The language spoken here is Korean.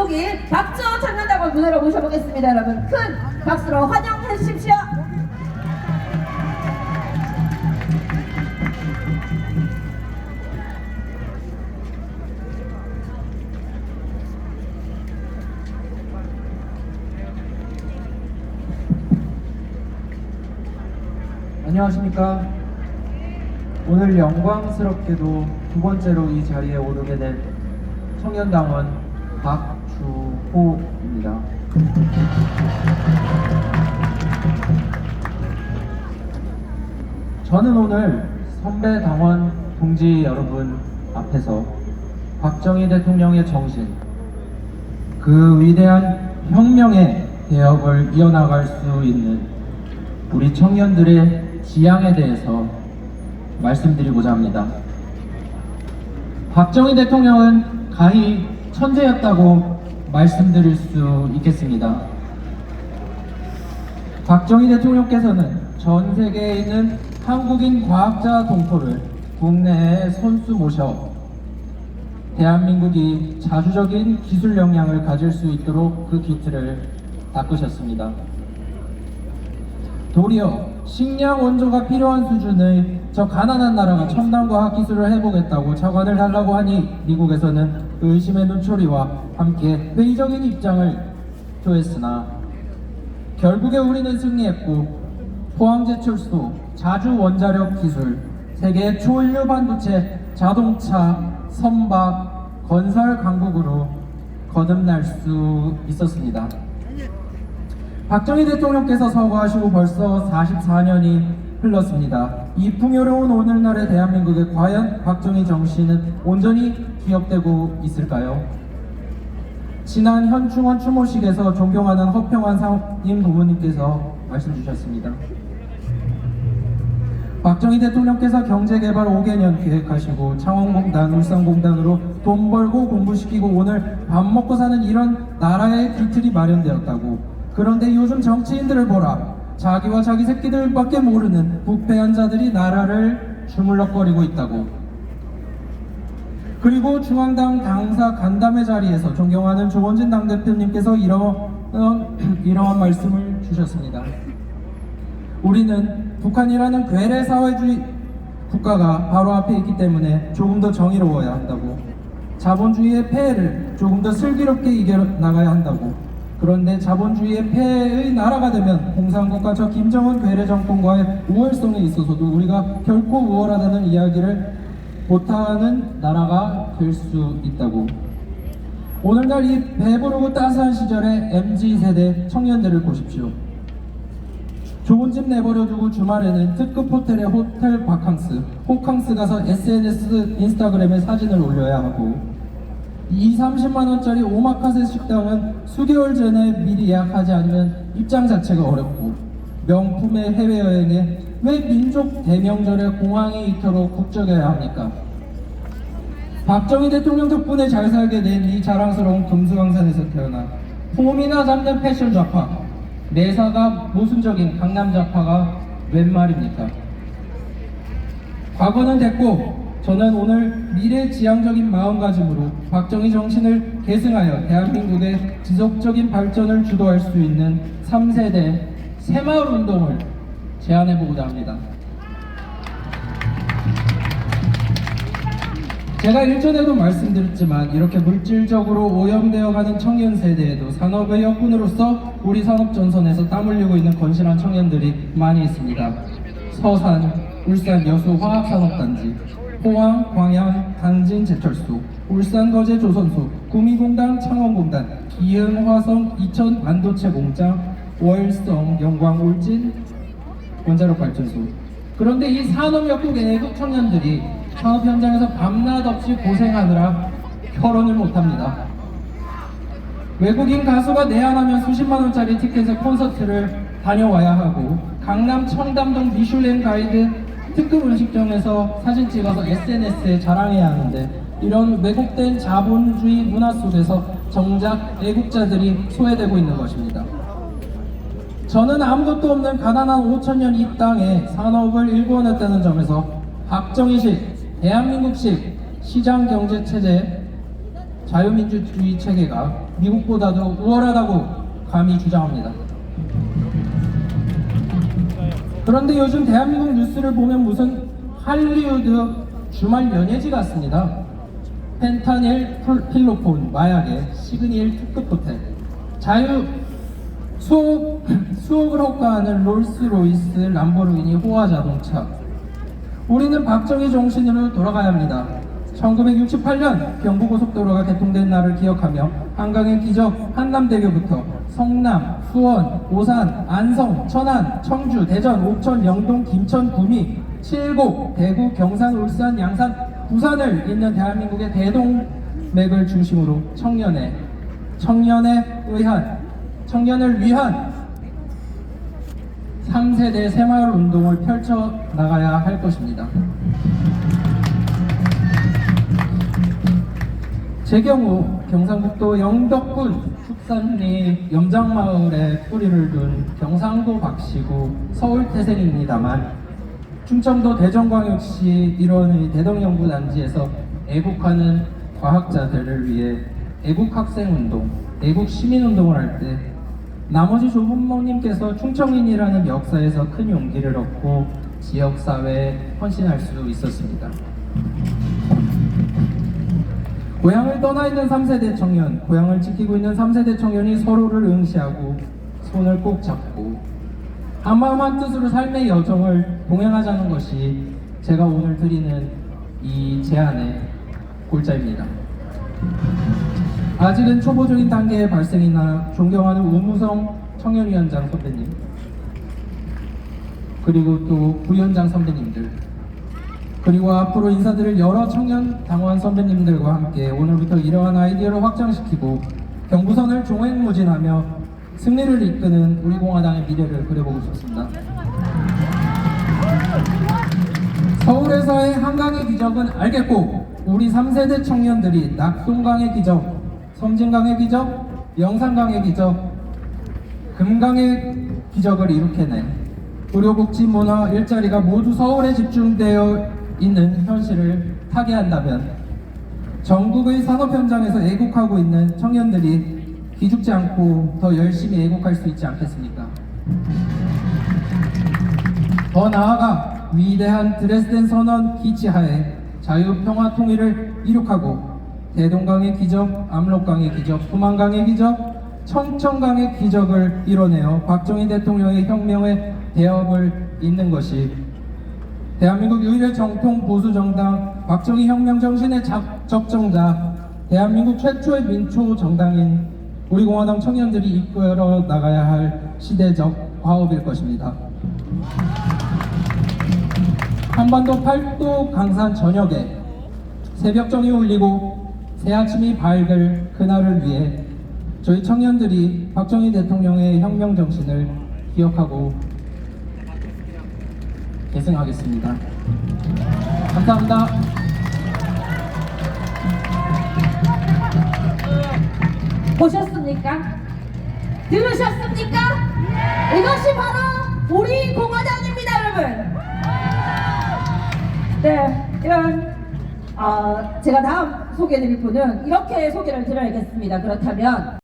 한국인 박주호 청년단을 무대로 모셔보겠습니다. 여러분 큰 박수로 환영해 주십시오. 안녕하십니까. 오늘 영광스럽게도 두 번째로 이 자리에 오르게 된 청년당원 박주호입니다. 저는 오늘 선배 당원 동지 여러분 앞에서 박정희 대통령의 정신, 그 위대한 혁명의 대역을 이어나갈 수 있는 우리 청년들의 지향에 대해서 말씀드리고자 합니다. 박정희 대통령은 가히 천재였다고 말씀드릴 수 있겠습니다. 박정희 대통령께서는 전 세계에 있는 한국인 과학자 동포를 국내에 손수 모셔 대한민국이 자주적인 기술 역량을 가질 수 있도록 그 기틀을 닦으셨습니다. 도리어 식량 원조가 필요한 수준의 저 가난한 나라가 첨단 과학 기술을 해보겠다고 자관을 달라고 하니 미국에서는 의심의 눈초리와 함께 회의적인 입장을 표했으나 결국에 우리는 승리했고 포항제철소, 자주 원자력 기술, 세계 초인류 반도체, 자동차, 선박, 건설 강국으로 거듭날 수 있었습니다. 박정희 대통령께서 서거하시고 벌써 44년이 흘렀습니다. 이 풍요로운 오늘날의 대한민국에 과연 박정희 정신은 온전히 기억되고 있을까요? 지난 현충원 추모식에서 존경하는 허평환 상임 고모님께서 말씀 주셨습니다. 박정희 대통령께서 경제개발 5개년 계획하시고 창원공단, 울산공단으로 돈 벌고 공부시키고 오늘 밥 먹고 사는 이런 나라의 기틀이 마련되었다고. 그런데 요즘 정치인들을 보라. 자기와 자기 새끼들밖에 모르는 부패한 자들이 나라를 주물럭거리고 있다고. 그리고 중앙당 당사 간담회 자리에서 존경하는 조원진 당대표님께서 이러한 말씀을 주셨습니다. 우리는 북한이라는 괴뢰 사회주의 국가가 바로 앞에 있기 때문에 조금 더 정의로워야 한다고. 자본주의의 폐해를 조금 더 슬기롭게 이겨나가야 한다고. 그런데 자본주의의 폐해의 나라가 되면 공산국가 저 김정은 괴뢰 정권과의 우월성에 있어서도 우리가 결코 우월하다는 이야기를 못하는 나라가 될 수 있다고. 오늘날 이 배부르고 따스한 시절의 MZ세대 청년들을 보십시오. 좋은 집 내버려두고 주말에는 특급 호텔에 호텔 바캉스, 호캉스 가서 SNS, 인스타그램에 사진을 올려야 하고 30만원짜리 오마카세 식당은 수개월 전에 미리 예약하지 않으면 입장 자체가 어렵고 명품의 해외여행에 왜 민족 대명절에 공항이 이토록 북적여야 합니까? 박정희 대통령 덕분에 잘 살게 된 이 자랑스러운 금수강산에서 태어나 폼이나 잡는 패션 좌파, 내사가 모순적인 강남 좌파가 웬 말입니까? 과거는 됐고 저는 오늘 미래지향적인 마음가짐으로 박정희 정신을 계승하여 대한민국의 지속적인 발전을 주도할 수 있는 3세대 새마을 운동을 제안해보고자 합니다. 제가 일전에도 말씀드렸지만 이렇게 물질적으로 오염되어가는 청년 세대에도 산업의 혁군으로서 우리 산업전선에서 땀 흘리고 있는 건실한 청년들이 많이 있습니다. 서산, 울산 여수 화학산업단지, 포항, 광양, 당진 제철소, 울산 거제 조선소, 구미공단, 창원공단, 기흥, 화성, 이천 반도체 공장, 월성, 영광, 울진 원자력 발전소. 그런데 이 산업혁국 애국 청년들이 산업 현장에서 밤낮 없이 고생하느라 결혼을 못합니다. 외국인 가수가 내한하면 수십만원짜리 티켓에 콘서트를 다녀와야 하고 강남 청담동 미슐랭 가이드 특급 음식점에서 사진 찍어서 SNS에 자랑해야 하는데 이런 왜곡된 자본주의 문화 속에서 정작 애국자들이 소외되고 있는 것입니다. 저는 아무것도 없는 가난한 5천년 이 땅에 산업을 일궈냈다는 점에서 박정희식, 대한민국식 시장경제체제 자유민주주의 체계가 미국보다도 우월하다고 감히 주장합니다. 그런데 요즘 대한민국 뉴스를 보면 무슨 할리우드 주말 연예지 같습니다. 펜타닐, 필로폰, 마약의 시그니엘 특급 호텔, 수억을 호가하는 롤스로이스, 람보르기니, 호화 자동차. 우리는 박정희 정신으로 돌아가야 합니다. 1968년 경부고속도로가 개통된 날을 기억하며 한강의 기적 한남대교부터 성남, 수원, 오산, 안성, 천안, 청주, 대전, 옥천, 영동, 김천, 구미, 칠곡, 대구, 경산, 울산, 양산, 부산을 잇는 대한민국의 대동맥을 중심으로 청년을 위한 3세대 새마을 운동을 펼쳐 나가야 할 것입니다. 제 경우 경상북도 영덕군 축산리 염장마을에 뿌리를 둔 경상도 박씨고 서울 태생입니다만 충청도 대전광역시 일원의 대덕연구단지에서 애국하는 과학자들을 위해 애국학생운동, 애국시민운동을 할 때 나머지 조부모님께서 충청인이라는 역사에서 큰 용기를 얻고 지역사회에 헌신할 수 있었습니다. 고향을 떠나 있는 3세대 청년, 고향을 지키고 있는 3세대 청년이 서로를 응시하고 손을 꼭 잡고 한마음 한뜻으로 삶의 여정을 동행하자는 것이 제가 오늘 드리는 이 제안의 골자입니다. 아직은 초보적인 단계의 발생이나 존경하는 우무성 청년위원장 선배님, 그리고 또 부위원장 선배님들, 그리고 앞으로 인사드릴 여러 청년 당원 선배님들과 함께 오늘부터 이러한 아이디어를 확장시키고 경부선을 종횡무진하며 승리를 이끄는 우리 공화당의 미래를 그려보고 싶습니다. 서울에서의 한강의 기적은 알겠고 우리 3세대 청년들이 낙동강의 기적, 섬진강의 기적, 영산강의 기적, 금강의 기적을 이룩해낸 의료복지, 문화, 일자리가 모두 서울에 집중되어 있는 현실을 타개한다면 전국의 산업 현장에서 애국하고 있는 청년들이 기죽지 않고 더 열심히 애국할 수 있지 않겠습니까? 더 나아가 위대한 드레스덴 선언 기치하에 자유, 평화, 통일을 이룩하고 대동강의 기적, 압록강의 기적, 소만강의 기적, 청천강의 기적을 이뤄내어 박정희 대통령의 혁명의 대업을 잇는 것이 대한민국 유일의 정통 보수 정당 박정희 혁명 정신의 적정자, 대한민국 최초의 민초 정당인 우리 공화당 청년들이 이끌어 나가야 할 시대적 과업일 것입니다. 한반도 팔도 강산 전역에 새벽정이 울리고 새아침이 밝을 그날을 위해 저희 청년들이 박정희 대통령의 혁명 정신을 기억하고 계승하겠습니다. 감사합니다. 보셨습니까? 들으셨습니까? 이것이 바로 우리 공화당입니다, 여러분. 네, 이런 제가 다음 소개해드릴 분은 이렇게 소개를 드려야겠습니다. 그렇다면